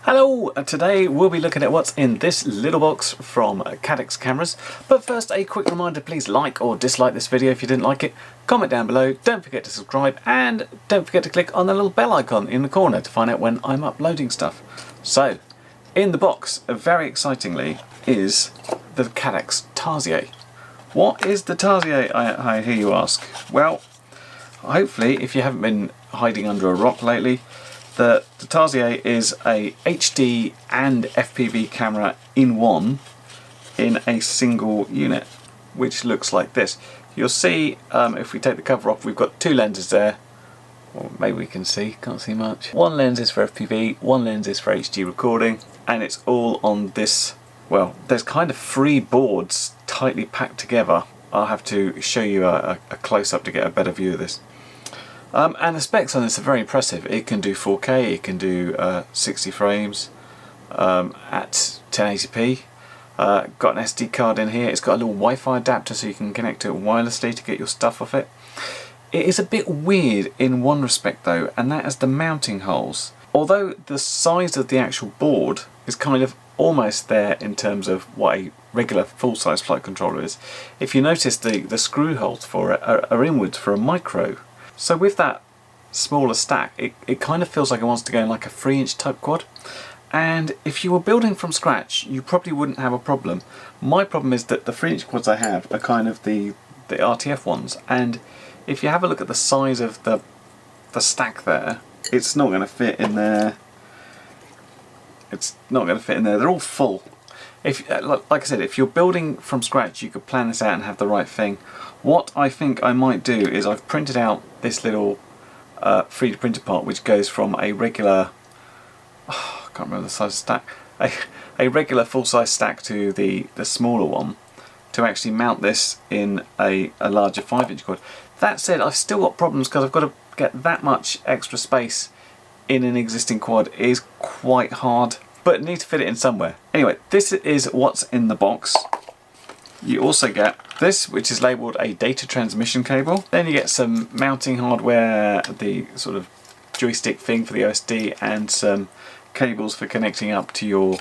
Hello, today we'll be looking at what's in this little box from Caddx cameras. But first, a quick reminder, please like or dislike this video if you didn't like it. Comment down below, don't forget to subscribe, and don't forget to click on the little bell icon in the corner to find out when I'm uploading stuff. So, in the box, very excitingly, is the Caddx Tarsier. What is the Tarsier, I hear you ask? Well, hopefully, if you haven't been hiding under a rock lately, the Tarsier is a HD and FPV camera in one in a single unit, which looks like this. You'll see, if we take the cover off, we've got two lenses there. Or maybe we can see, can't see much. One lens is for FPV, one lens is for HD recording, and it's all on this, well, there's kind of three boards tightly packed together. I'll have to show you a close-up to get a better view of this. And the specs on this are very impressive. It can do 4K, it can do 60 frames at 1080p. Got an SD card in here. It's got a little Wi-Fi adapter so you can connect to it wirelessly to get your stuff off it. It is a bit weird in one respect though, and that is the mounting holes. Although the size of the actual board is kind of almost there in terms of what a regular full-size flight controller is, if you notice the screw holes for it are inwards for a micro. So with that smaller stack, it kind of feels like it wants to go in like a 3-inch type quad. And if you were building from scratch, you probably wouldn't have a problem. My problem is that the 3-inch quads I have are kind of the RTF ones. And if you have a look at the size of the stack there, it's not going to fit in there. It's not going to fit in there. They're all full. If, like I said, if you're building from scratch, you could plan this out and have the right thing. What I think I might do is I've printed out this little 3D printer part, which goes from a regular, I can't remember the size of stack, a regular full-size stack to the smaller one, to actually mount this in a larger 5-inch quad. That said, I've still got problems because I've got to get that much extra space in an existing quad. It is quite hard, but need to fit it in somewhere. Anyway, this is what's in the box. You also get this, which is labelled a data transmission cable. Then you get some mounting hardware, the sort of joystick thing for the OSD, and some cables for connecting up to your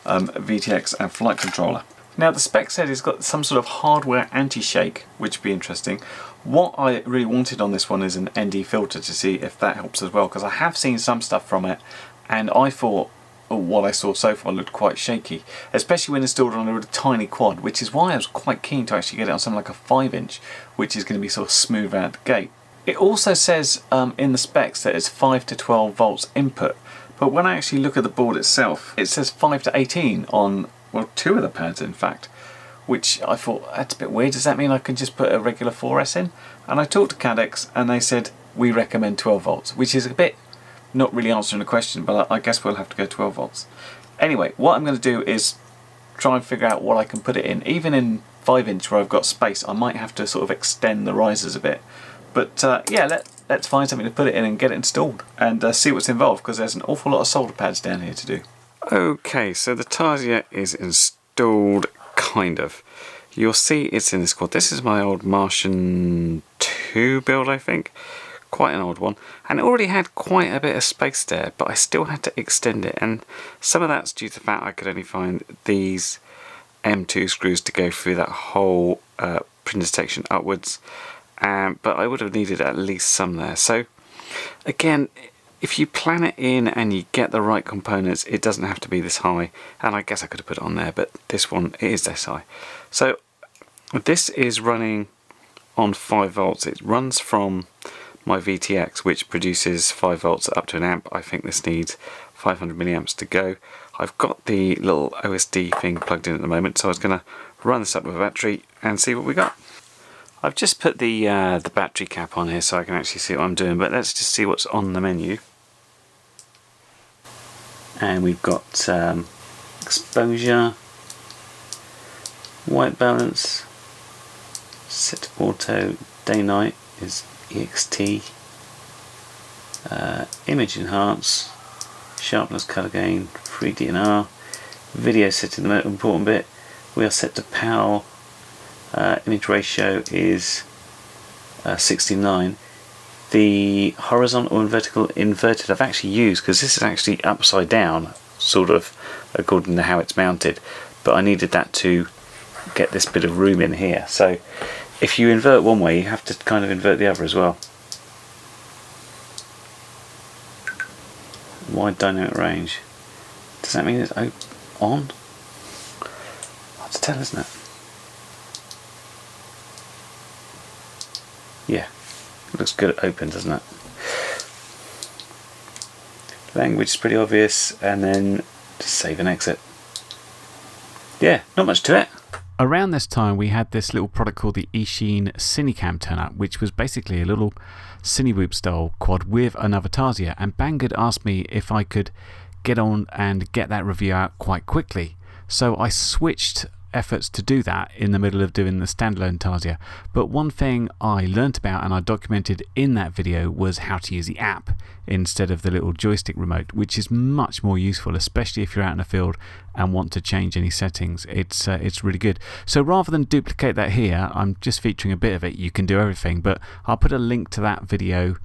VTX and flight controller. Now the spec said it's got some sort of hardware anti-shake, which would be interesting. What I really wanted on this one is an ND filter to see if that helps as well, because I have seen some stuff from it, and I thought what I saw so far looked quite shaky, especially when installed on a really tiny quad, which is why I was quite keen to actually get it on something like a 5-inch, which is going to be sort of smooth out the gate. It also says in the specs that it's 5 to 12 volts input, but when I actually look at the board itself, it says 5 to 18 on, well, 2 of the pads in fact, which I thought, that's a bit weird. Does that mean I can just put a regular 4S in? And I talked to Caddx and they said we recommend 12 volts, which is a bit not really answering the question, but I guess we'll have to go 12 volts. Anyway, what I'm going to do is try and figure out what I can put it in. Even in 5-inch where I've got space, I might have to sort of extend the risers a bit. But yeah, let's find something to put it in and get it installed and see what's involved, because there's an awful lot of solder pads down here to do. Okay, so the Tarsier is installed, kind of. You'll see it's in this quad. This is my old Martian 2 build, I think. Quite an old one, and it already had quite a bit of space there, but I still had to extend it, and some of that's due to the fact I could only find these M2 screws to go through that whole printer section upwards, but I would have needed at least some there. So again, if you plan it in and you get the right components, it doesn't have to be this high, and I guess I could have put it on there, but this one, it is this high. So this is running on 5 volts. It runs from my VTX, which produces 5 volts up to an amp. I think this needs 500 milliamps to go. I've got the little OSD thing plugged in at the moment, so I was going to run this up with a battery and see what we got. I've just put the battery cap on here so I can actually see what I'm doing, but let's just see what's on the menu. And we've got exposure, white balance, set to auto, day night is EXT, image enhance, sharpness, color gain, 3D and R, video setting, the most important bit. We are set to PAL, image ratio is 69. The horizontal and vertical inverted I've actually used because this is actually upside down sort of according to how it's mounted, but I needed that to get this bit of room in here. So if you invert one way, you have to kind of invert the other as well. Wide dynamic range. Does that mean it's on? Hard to tell, isn't it? Yeah, looks good at open, doesn't it? Language is pretty obvious, and then just save and exit. Yeah, not much to it. Around this time we had this little product called the Eachine Cinecan turn up, which was basically a little Cinewhoop style quad with another Tarsier, and Banggood asked me if I could get on and get that review out quite quickly. So I switched efforts to do that in the middle of doing the standalone Tarsier. But one thing I learnt about and I documented in that video was how to use the app instead of the little joystick remote, which is much more useful, especially if you're out in the field and want to change any settings. It's really good. So rather than duplicate that here, I'm just featuring a bit of it. You can do everything, but I'll put a link to that video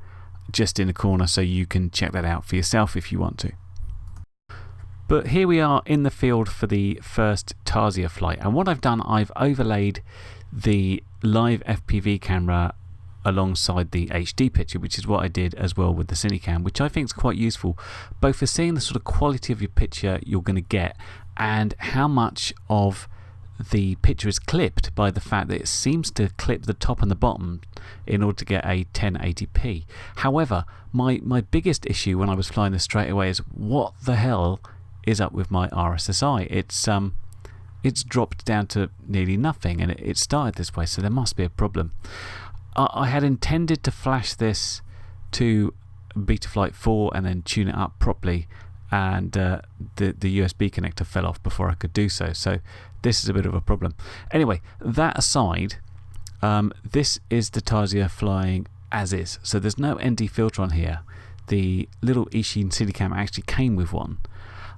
just in the corner so you can check that out for yourself if you want to. But here we are in the field for the first Tarsier flight, and what I've done, I've overlaid the live FPV camera alongside the HD picture, which is what I did as well with the Cinecan, which I think is quite useful, both for seeing the sort of quality of your picture you're going to get and how much of the picture is clipped by the fact that it seems to clip the top and the bottom in order to get a 1080p. However, my biggest issue when I was flying this straight away is what the hell is up with my RSSI. It's dropped down to nearly nothing, and it started this way, so there must be a problem. I had intended to flash this to Betaflight 4 and then tune it up properly, and the USB connector fell off before I could do so, so this is a bit of a problem. Anyway, that aside, this is the Tarsier flying as is, so there's no ND filter on here. The little Eachine Cinecan actually came with one.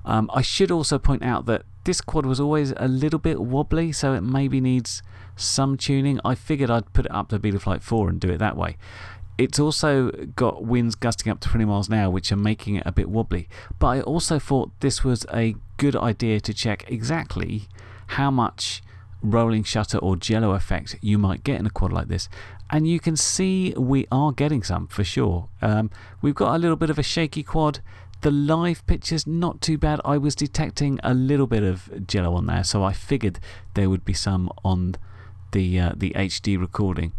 I should also point out that this quad was always a little bit wobbly, so it maybe needs some tuning. I figured I'd put it up to Betaflight 4 and do it that way. It's also got winds gusting up to 20 miles an hour, which are making it a bit wobbly. But I also thought this was a good idea to check exactly how much rolling shutter or jello effect you might get in a quad like this. And you can see we are getting some for sure. We've got a little bit of a shaky quad. The live picture's not too bad. I was detecting a little bit of jello on there, so I figured there would be some on the HD recording.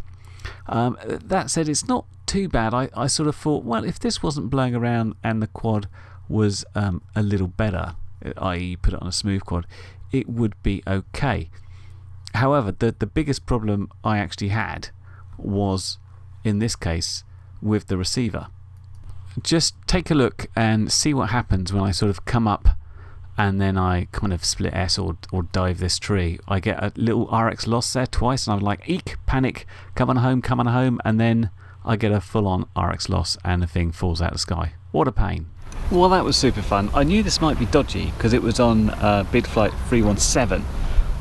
That said, it's not too bad. I sort of thought, well, if this wasn't blowing around and the quad was a little better, i.e. put it on a smooth quad, it would be okay. However, the biggest problem I actually had was, in this case, with the receiver. Just take a look and see what happens when I sort of come up and then I kind of split S or dive this tree. I get a little RX loss there twice, and I'm like, eek, panic, come on home, and then I get a full-on RX loss and the thing falls out of the sky. What a pain. Well, that was super fun. I knew this might be dodgy because it was on Betaflight 317,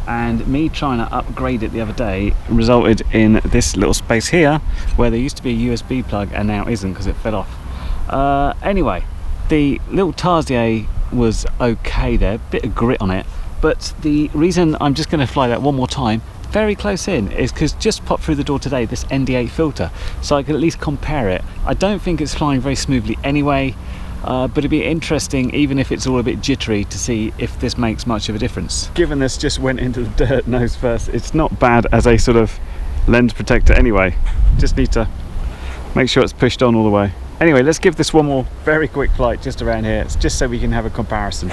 and me trying to upgrade it the other day resulted in this little space here where there used to be a USB plug and now isn't because it fell off. Anyway, the little Tarsier was okay there, bit of grit on it, but the reason I'm just going to fly that one more time very close in is because just popped through the door today this ND8 filter, so I could at least compare it. I don't think it's flying very smoothly anyway, but it'd be interesting, even if it's all a bit jittery, to see if this makes much of a difference. Given this just went into the dirt nose first, it's not bad as a sort of lens protector anyway. Just need to make sure it's pushed on all the way. Anyway, let's give this one more very quick flight just around here. It's just so we can have a comparison.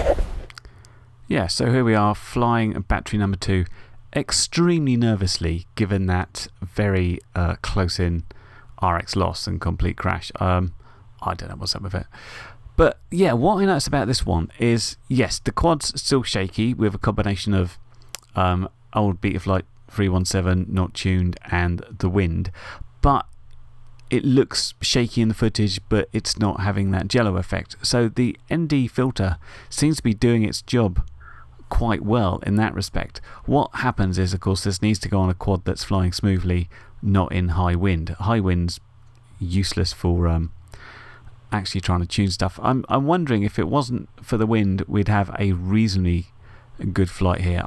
Yeah, so here we are flying battery number 2, extremely nervously given that very close in RX loss and complete crash. I don't know what's up with it. But yeah, what I noticed about this one is, yes, the quad's still shaky with a combination of old Betaflight 317 not tuned and the wind, but it looks shaky in the footage, but it's not having that jello effect. So the ND filter seems to be doing its job quite well in that respect. What happens is, of course, this needs to go on a quad that's flying smoothly, not in high wind. High wind's useless for actually trying to tune stuff. I'm wondering if it wasn't for the wind, we'd have a reasonably good flight here.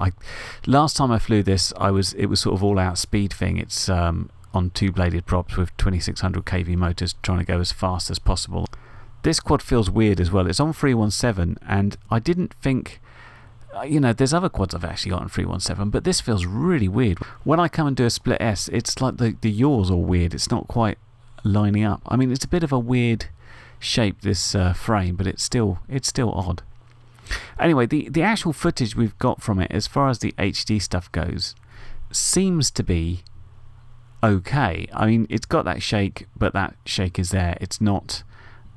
Last time I flew this, it was sort of all out speed thing. It's on 2-bladed props with 2600 kV motors, trying to go as fast as possible. This quad feels weird as well. It's on 317, and I didn't think, there's other quads I've actually got on 317, but this feels really weird. When I come and do a split S, it's like the yaw's all weird. It's not quite lining up. I mean, it's a bit of a weird shape, this frame, but it's still odd. Anyway, the actual footage we've got from it, as far as the HD stuff goes, seems to be okay. I mean, it's got that shake, but that shake is there. It's not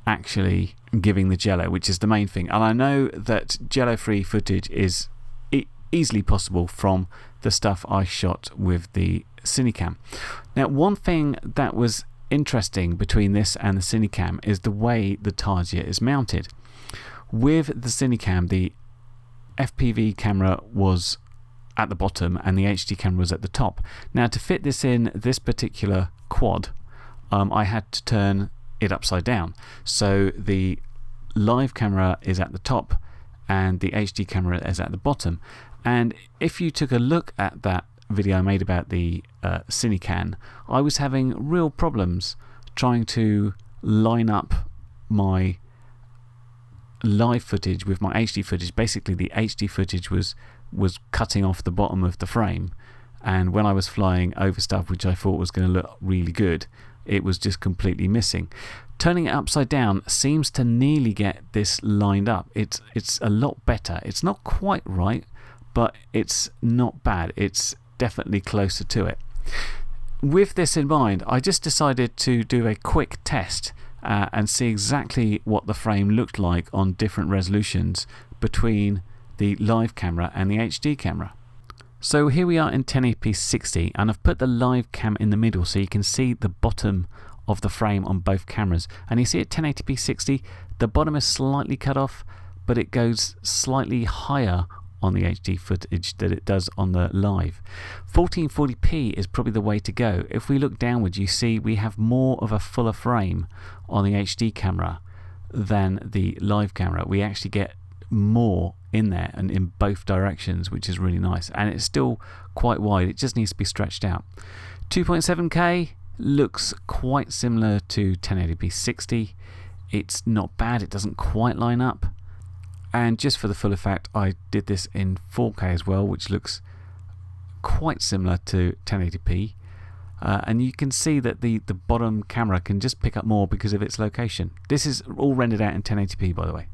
actually giving the jello, which is the main thing. And I know that jello-free footage is easily possible from the stuff I shot with the Cinecan. Now, one thing that was interesting between this and the Cinecan is the way the Tarsier is mounted. With the Cinecan, the FPV camera was at the bottom and the HD camera was at the top. Now, to fit this in this particular quad, I had to turn it upside down. So the live camera is at the top and the HD camera is at the bottom. And if you took a look at that video I made about the Cinecan, I was having real problems trying to line up my live footage with my HD footage. Basically, the HD footage was cutting off the bottom of the frame, and when I was flying over stuff which I thought was going to look really good, it was just completely missing. Turning it upside down seems to nearly get this lined up. It's a lot better. It's not quite right, but it's not bad. It's definitely closer to it. With this in mind, I just decided to do a quick test and see exactly what the frame looked like on different resolutions between the live camera and the HD camera. So here we are in 1080p 60, and I've put the live cam in the middle so you can see the bottom of the frame on both cameras. And you see at 1080p 60, the bottom is slightly cut off, but it goes slightly higher on the HD footage than it does on the live. 1440p is probably the way to go. If we look downwards, you see we have more of a fuller frame on the HD camera than the live camera. We actually get more in there and in both directions, which is really nice. And it's still quite wide. It just needs to be stretched out. 2.7K looks quite similar to 1080p 60. It's not bad. It doesn't quite line up. And just for the full effect, I did this in 4K as well, which looks quite similar to 1080p. And you can see that the bottom camera can just pick up more because of its location. This is all rendered out in 1080p, by the way.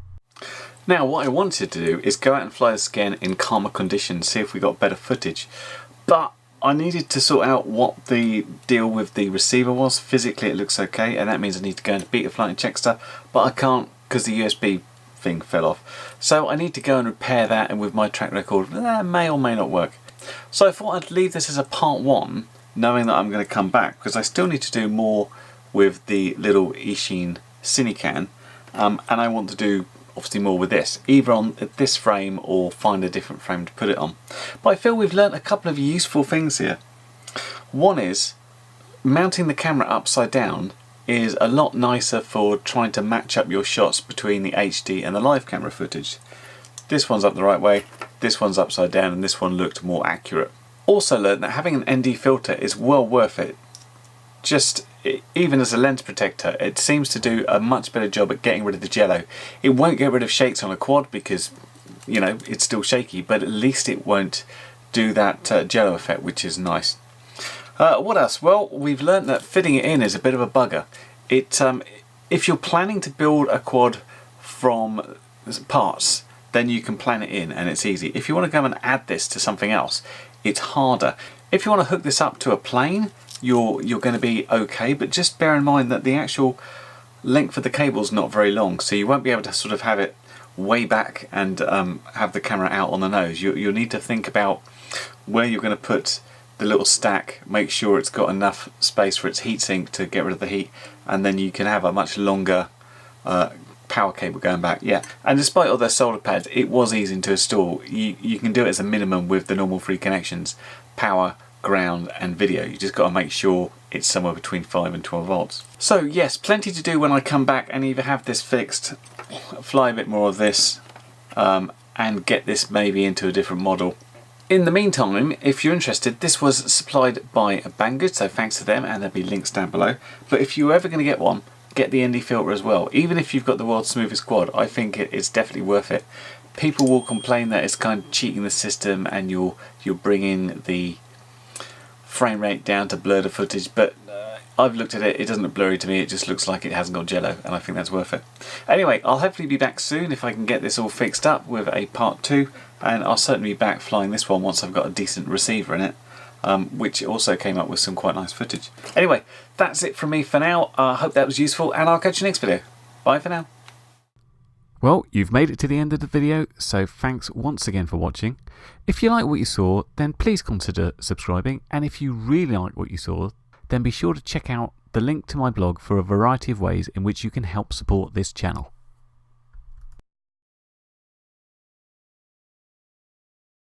Now, what I wanted to do is go out and fly this again in calmer conditions, see if we got better footage. But I needed to sort out what the deal with the receiver was. Physically, it looks okay, and that means I need to go into Betaflight and check stuff. But I can't because the USB thing fell off. So I need to go and repair that, and with my track record, that may or may not work. So I thought I'd leave this as a part one, knowing that I'm going to come back, because I still need to do more with the little Eachine Cinecan, and I want to do obviously more with this, either on this frame or find a different frame to put it on. But I feel we've learnt a couple of useful things here. One is mounting the camera upside down is a lot nicer for trying to match up your shots between the HD and the live camera footage. This one's up the right way, this one's upside down, and this one looked more accurate. Also learned that having an ND filter is well worth it. Just even as a lens protector, it seems to do a much better job at getting rid of the jello. It won't get rid of shakes on a quad because, you know, it's still shaky, but at least it won't do that jello effect, which is nice. What else? Well, we've learnt that fitting it in is a bit of a bugger. If you're planning to build a quad from parts, then you can plan it in and it's easy. If you want to go and add this to something else, it's harder. If you want to hook this up to a plane, you're going to be okay, but just bear in mind that the actual length of the cable is not very long, so you won't be able to sort of have it way back and have the camera out on the nose. You'll need to think about where you're going to put the little stack, make sure it's got enough space for its heatsink to get rid of the heat, and then you can have a much longer power cable going back. Yeah, and despite all their solder pads, it was easy to install. You can do it as a minimum with the normal free connections, power, ground and video. You just got to make sure it's somewhere between 5 and 12 volts. So yes, plenty to do when I come back and either have this fixed, fly a bit more of this, and get this maybe into a different model. In the meantime, if you're interested, this was supplied by Banggood, so thanks to them, and there'll be links down below. But if you're ever going to get one, get the ND filter as well. Even if you've got the world's smoothest quad, I think it's definitely worth it. People will complain that it's kind of cheating the system and you're bringing the frame rate down to blur the footage, but I've looked at it, it doesn't look blurry to me, it just looks like it hasn't got jello, and I think that's worth it. Anyway, I'll hopefully be back soon if I can get this all fixed up with a part 2, and I'll certainly be back flying this one once I've got a decent receiver in it, which also came up with some quite nice footage. Anyway, that's it from me for now. I hope that was useful, and I'll catch you next video. Bye for now. Well, you've made it to the end of the video, so thanks once again for watching. If you like what you saw, then please consider subscribing, and if you really like what you saw, then be sure to check out the link to my blog for a variety of ways in which you can help support this channel.